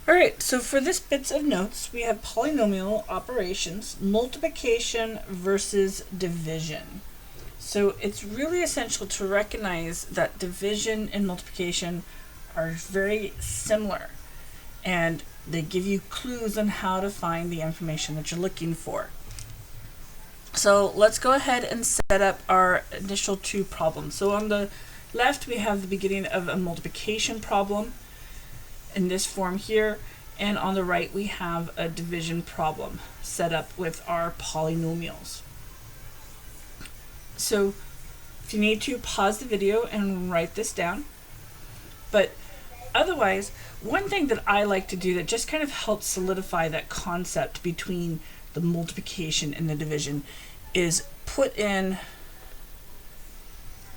Alright, so for this bits of notes, we have polynomial operations, multiplication versus division. So it's really essential to recognize that division and multiplication are very similar, and they give you clues on how to find the information that you're looking for. So let's go ahead and set up our initial two problems. So on the left, we have the beginning of a multiplication problem in this form here, and on the right we have a division problem set up with our polynomials. So if you need to, pause the video and write this down, but otherwise, one thing that I like to do that just kind of helps solidify that concept between the multiplication and the division is put in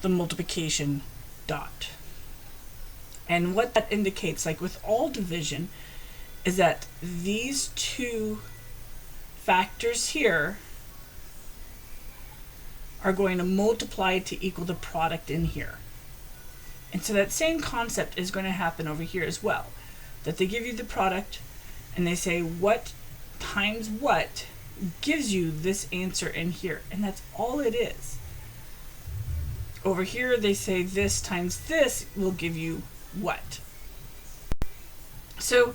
the multiplication dot. And what that indicates, like with all division, is that these two factors here are going to multiply to equal the product in here. And so that same concept is going to happen over here as well. That they give you the product and they say what times what gives you this answer in here. And that's all it is. Over here they say this times this will give you what. So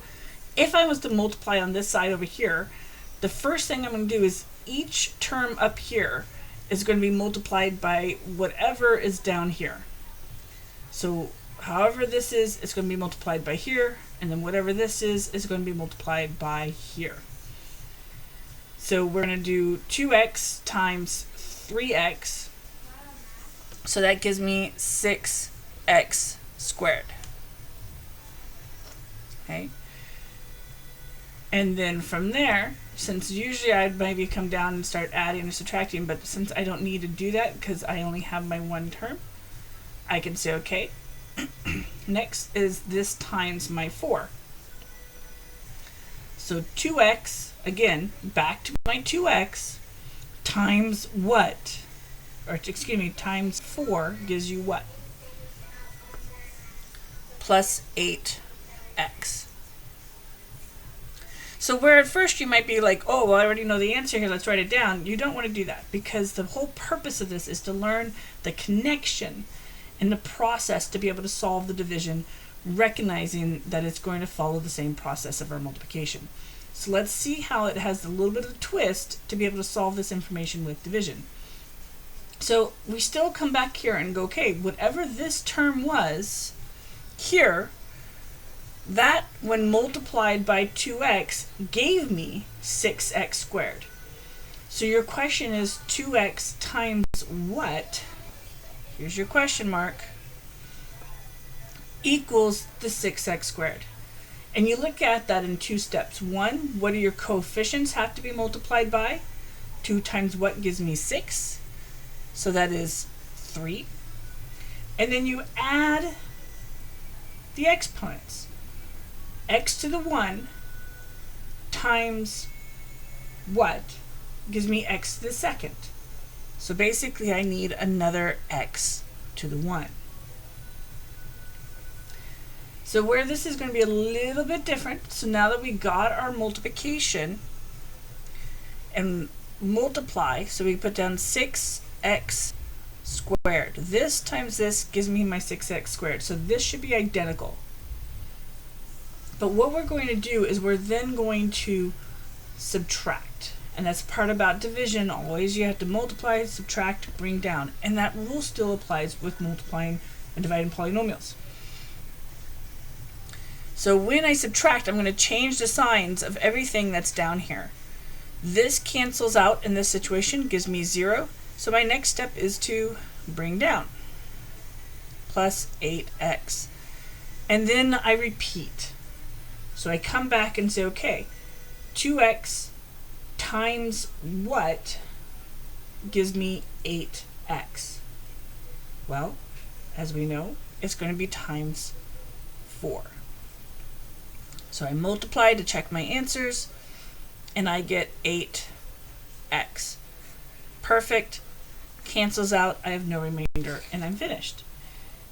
if I was to multiply on this side over here, the first thing I'm going to do is each term up here is going to be multiplied by whatever is down here. So however this is, it's going to be multiplied by here, and then whatever this is going to be multiplied by here. So we're going to do 2x times 3x, so that gives me 6x squared. Okay. And then from there, since usually I'd maybe come down and start adding or subtracting, but since I don't need to do that because I only have my one term, I can say okay. Next is this times my 4. So 2x, again, back to my 2x, times what? Or excuse me, times 4 gives you what? Plus 8x. So where at first you might be like, oh, well, I already know the answer here, let's write it down. You don't want to do that, because the whole purpose of this is to learn the connection and the process to be able to solve the division, recognizing that it's going to follow the same process of our multiplication. So let's see how it has a little bit of a twist to be able to solve this information with division. So we still come back here and go, okay, whatever this term was here, that when multiplied by 2x gave me 6x squared. So your question is 2x times what? Here's your question mark. Equals the 6x squared. And you look at that in two steps. One, what do your coefficients have to be multiplied by? 2 times what gives me 6? So that is 3. And then you add the exponents. X to the 1 times what gives me x to the second. So basically I need another x to the 1. So where this is going to be a little bit different, so now that we got our multiplication and multiply, so we put down 6x squared. This times this gives me my 6x squared. So this should be identical. But what we're going to do is we're then going to subtract. And that's part about division. Always you have to multiply, subtract, bring down. And that rule still applies with multiplying and dividing polynomials. So when I subtract, I'm going to change the signs of everything that's down here. This cancels out in this situation, gives me 0. So my next step is to bring down. Plus 8x. And then I repeat. So I come back and say, okay, 2x times what gives me 8x? Well, as we know, it's going to be times 4. So I multiply to check my answers, and I get 8x. Perfect. Cancels out. I have no remainder, and I'm finished.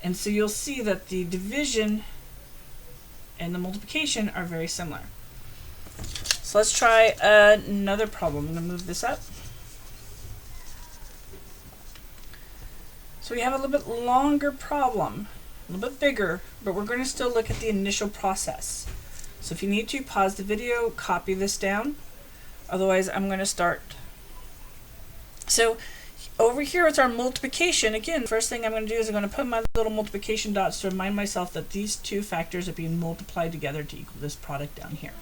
And so you'll see that the division and the multiplication are very similar. So let's try another problem. I'm going to move this up. So we have a little bit longer problem, a little bit bigger, but we're going to still look at the initial process. So if you need to, pause the video, copy this down. Otherwise, I'm going to start. So over here is our multiplication. Again, first thing I'm going to do is I'm going to put my little multiplication dots to remind myself that these two factors are being multiplied together to equal this product down here.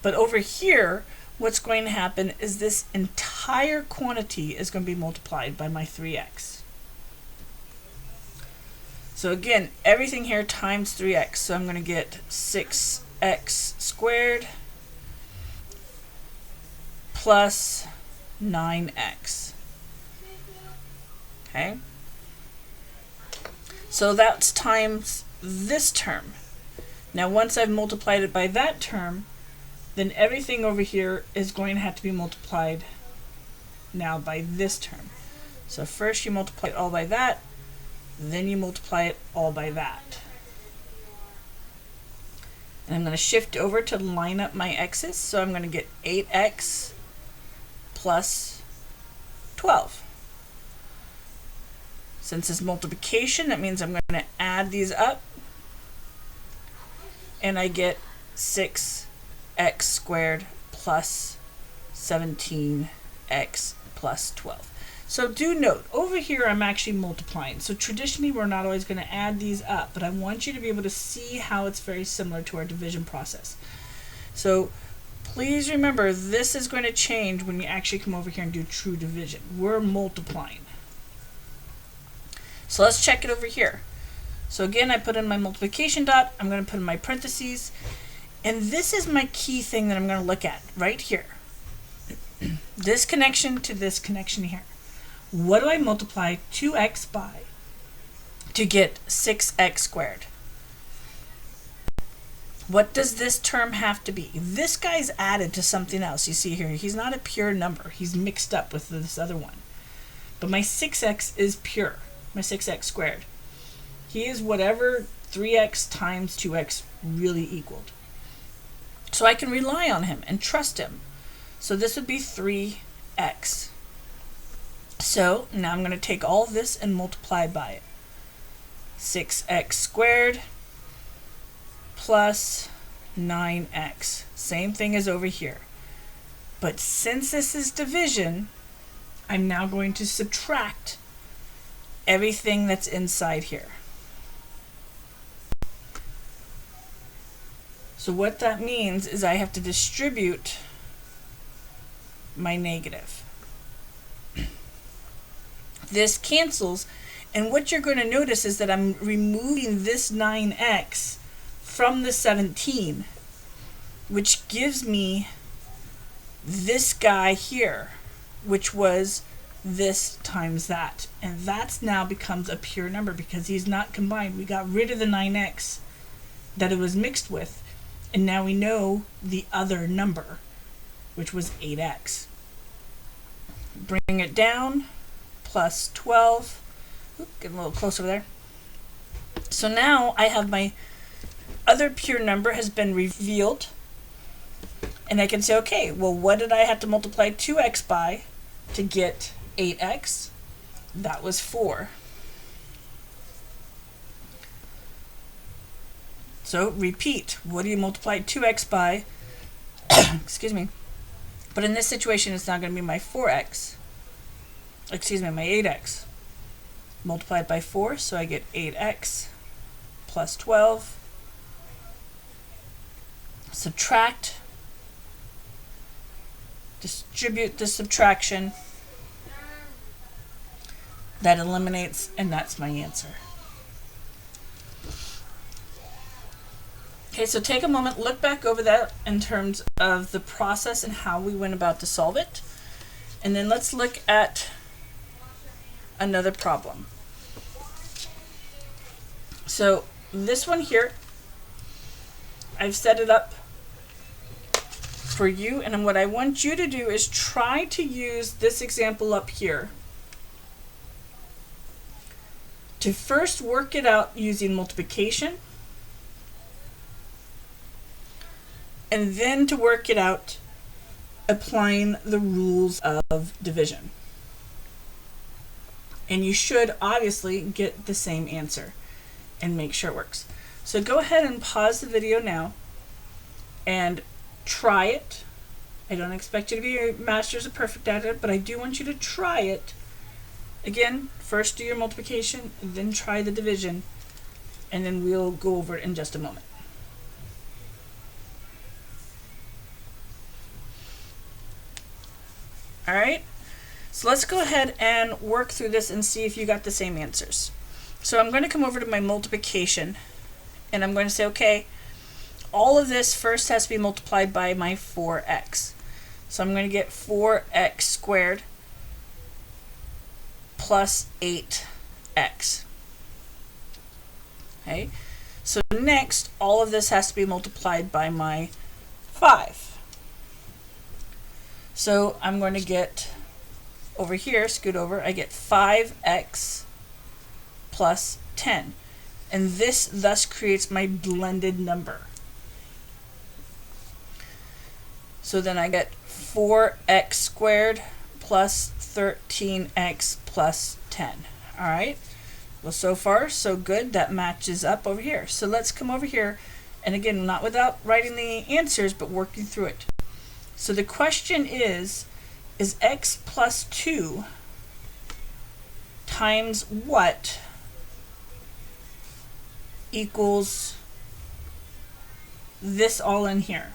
But over here, what's going to happen is this entire quantity is going to be multiplied by my 3x. So again, everything here times 3x. So I'm going to get 6x squared plus 9x. Okay? So that's times this term. Now once I've multiplied it by that term, then everything over here is going to have to be multiplied now by this term. So first you multiply it all by that, then you multiply it all by that. And I'm going to shift over to line up my x's, so I'm going to get 8x plus 12. Since it's multiplication, that means I'm going to add these up, and I get 6x squared plus 17x plus 12. So do note, over here I'm actually multiplying. So traditionally we're not always going to add these up, but I want you to be able to see how it's very similar to our division process. So please remember, this is going to change when you actually come over here and do true division. We're multiplying. So let's check it over here. So again, I put in my multiplication dot, I'm going to put in my parentheses, and this is my key thing that I'm going to look at right here. This connection to this connection here. What do I multiply 2x by to get 6x squared? What does this term have to be? This guy's added to something else. You see here, he's not a pure number. He's mixed up with this other one. But my 6x is pure, my 6x squared. He is whatever 3x times 2x really equaled. So I can rely on him and trust him. So this would be 3x. So now I'm going to take all of this and multiply by it. 6x squared plus 9x. Same thing as over here. But since this is division, I'm now going to subtract everything that's inside here. So what that means is I have to distribute my negative. This cancels, and what you're going to notice is that I'm removing this 9x from the 17, which gives me this guy here, which was this times that, and that's now becomes a pure number because he's not combined. We got rid of the 9x that it was mixed with, and now we know the other number, which was 8x. Bring it down, plus 12. Oop, get a little closer there. So now I have my other pure number has been revealed, and I can say, okay, well, what did I have to multiply 2x by to get 8x? That was 4. So repeat, what do you multiply 2x by? Excuse me. But in this situation, it's now going to be my 4x. Excuse me, my 8x. Multiplied by 4, so I get 8x plus 12. Subtract. Distribute the subtraction. That eliminates, and that's my answer. Okay, so take a moment, look back over that in terms of the process and how we went about to solve it. And then let's look at another problem. So this one here, I've set it up for you, and what I want you to do is try to use this example up here to first work it out using multiplication, and then to work it out applying the rules of division. And you should obviously get the same answer and make sure it works. So go ahead and pause the video now and try it. I don't expect you to be masters of perfect at it, but I do want you to try it. Again, first do your multiplication, then try the division, and then we'll go over it in just a moment. All right, so let's go ahead and work through this and see if you got the same answers. So I'm going to come over to my multiplication, and I'm going to say, okay, all of this first has to be multiplied by my 4x. So I'm going to get 4x squared plus 8x. Okay, so next, all of this has to be multiplied by my 5. So I'm going to get over here, scoot over, I get 5x plus 10. And this thus creates my blended number. So then I get 4x squared plus 13x plus 10. All right. Well, so far, so good. That matches up over here. So let's come over here. And again, not without writing the answers, but working through it. So the question is x plus 2 times what equals this all in here?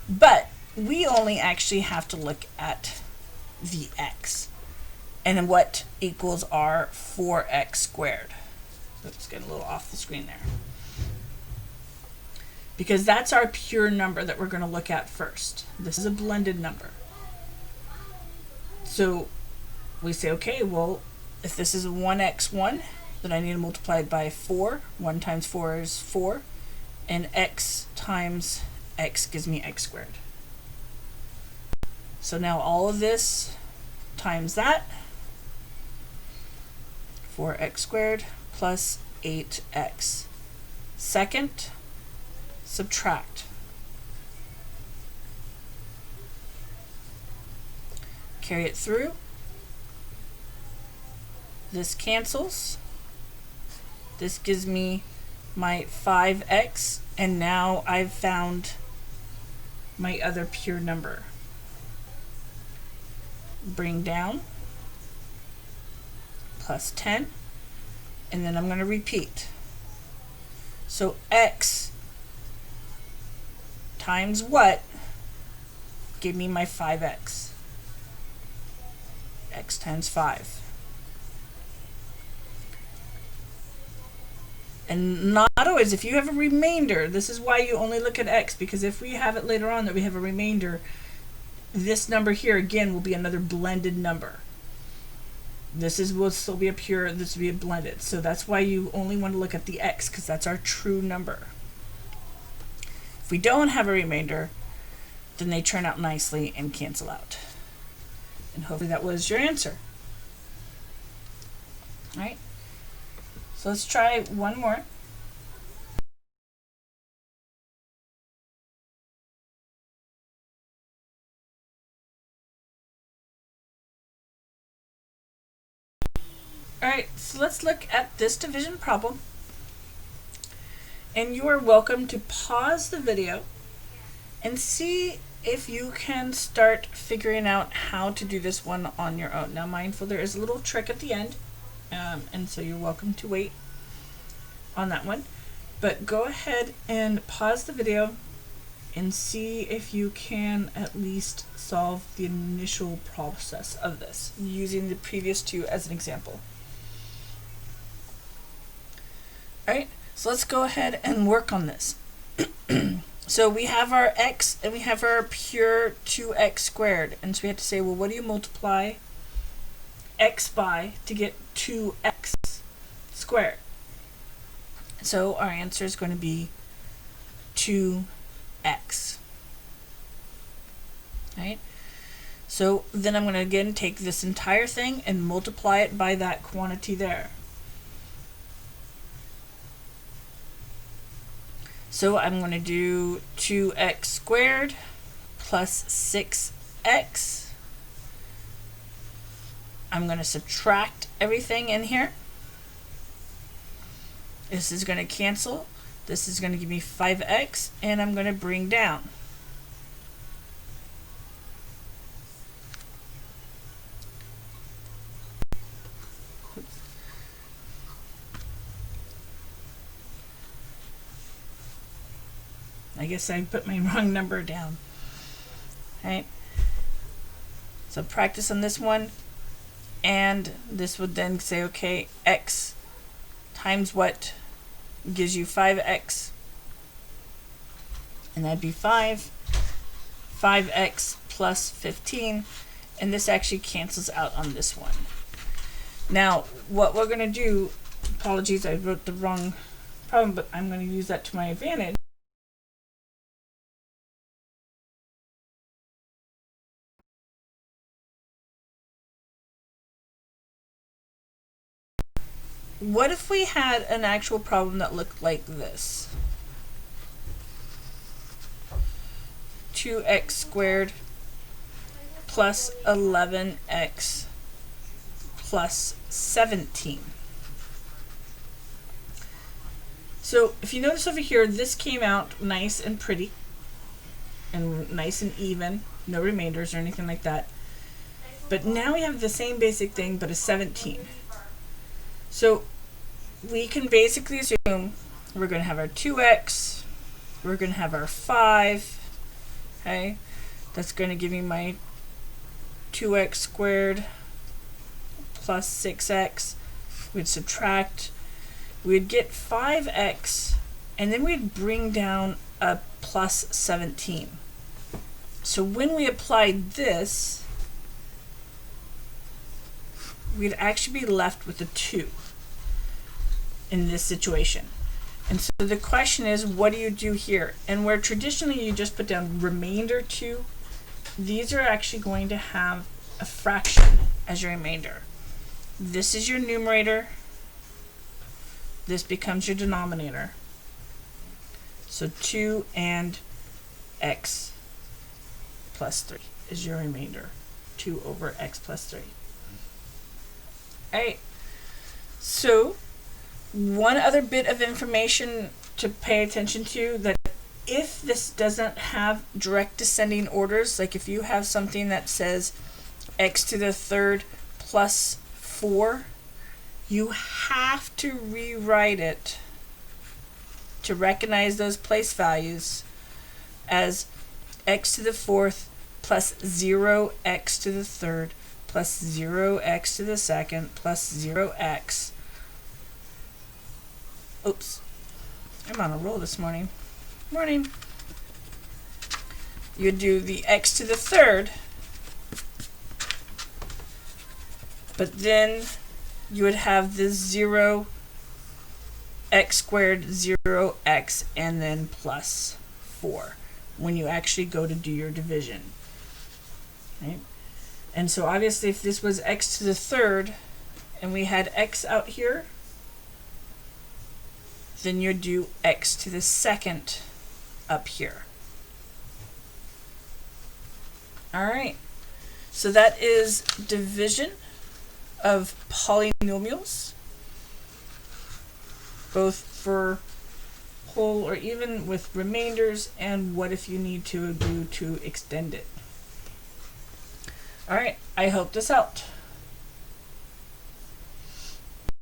But we only actually have to look at the x and what equals our 4x squared. Let's get a little off the screen there. Because that's our pure number that we're going to look at first. This is a blended number. So we say, okay, well, if this is 1x1, then I need to multiply it by 4. 1 times 4 is 4. And x times x gives me x squared. So now all of this times that. 4x squared plus 8x. Second, subtract. Carry it through. This cancels. This gives me my 5x, and now I've found my other pure number. Bring down, plus 10, and then I'm going to repeat. So x times what give me my 5x? X times 5. And not always, if you have a remainder, this is why you only look at x, because if we have it later on that we have a remainder, this number here again will be another blended number. This will still be a pure, this will be a blended. So that's why you only want to look at the x, because that's our true number. If we don't have a remainder, then they turn out nicely and cancel out. And hopefully that was your answer. All right. So let's try one more. All right, so let's look at this division problem. And you are welcome to pause the video and see if you can start figuring out how to do this one on your own. Now, mindful, there is a little trick at the end, and so you're welcome to wait on that one. But go ahead and pause the video and see if you can at least solve the initial process of this using the previous two as an example. All right, so let's go ahead and work on this. So we have our x and we have our pure 2x squared. And so we have to say, well, what do you multiply x by to get 2x squared? So our answer is going to be 2x. Right? So then I'm going to again take this entire thing and multiply it by that quantity there. So I'm going to do 2x squared plus 6x. I'm going to subtract everything in here. This is going to cancel. This is going to give me 5x, and I'm going to bring down. I guess I put my wrong number down. Right? So practice on this one, and this would then say, okay, x times what gives you 5x, and that'd be 5x plus 15, and this actually cancels out on this one. Now what we're going to do, apologies, I wrote the wrong problem, but I'm going to use that to my advantage. What if we had an actual problem that looked like this? 2x squared plus 11x plus 17. So if you notice over here, this came out nice and pretty and nice and even, no remainders or anything like that. But now we have the same basic thing, but a 17. So we can basically assume we're going to have our 2x, we're going to have our 5, okay? That's going to give me my 2x squared plus 6x. We'd subtract, we'd get 5x, and then we'd bring down a plus 17. So when we applied this, we'd actually be left with a 2 in this situation. And so the question is, what do you do here? And where traditionally you just put down remainder 2, these are actually going to have a fraction as your remainder. This is your numerator. This becomes your denominator. So 2 and x plus 3 is your remainder. 2 over x plus 3. Alright, so one other bit of information to pay attention to, that if this doesn't have direct descending orders, like if you have something that says x to the third plus 4, you have to rewrite it to recognize those place values as x to the fourth plus 0x to the third plus 0x to the second plus 0x. Oops, I'm on a roll this morning. Morning. You do the x to the third, but then you would have this 0 x squared, 0x, and then plus 4 when you actually go to do your division. Right? And so obviously if this was x to the third and we had x out here, then you'd do x to the second up here. Alright, so that is division of polynomials, both for whole or even with remainders, and what if you need to do to extend it. Alright, I hope this helped.